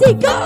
Tiga.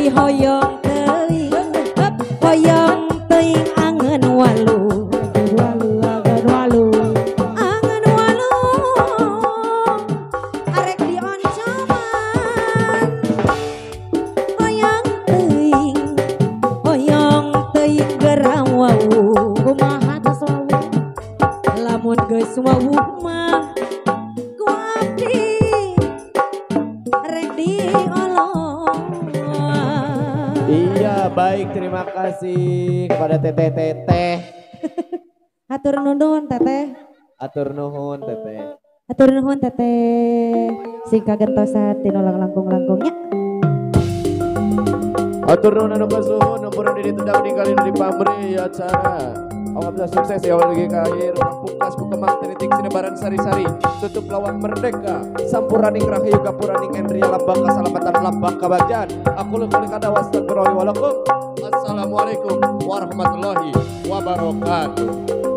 hoyong teuing hoyong teuing angen walu angen walu arek dioncoman hoyong teuing gerawau kumaha tos wawu lamun geus wawu mah ku abdi rek diolong. Iya baik, terima kasih kepada teteh-teteh. Atur nuhun teteh. Atur nuhun teteh. Atur nuhun teteh. Sing kagentosan tinu langkung-langkungnya. Atur nuhun anu kasuhun numpun di tendang ningali di pamri acara. Alhamdulillah sukses ya lagi kahir pungkas kemang tenitik sinebaran sari-sari tutup lawan merdeka sampuraning rahayu kapuraning endria lambang keselamatan lambang kebahagiaan aku lekuli kada wastagfirullahi walakum. Assalamualaikum warahmatullahi wabarakatuh.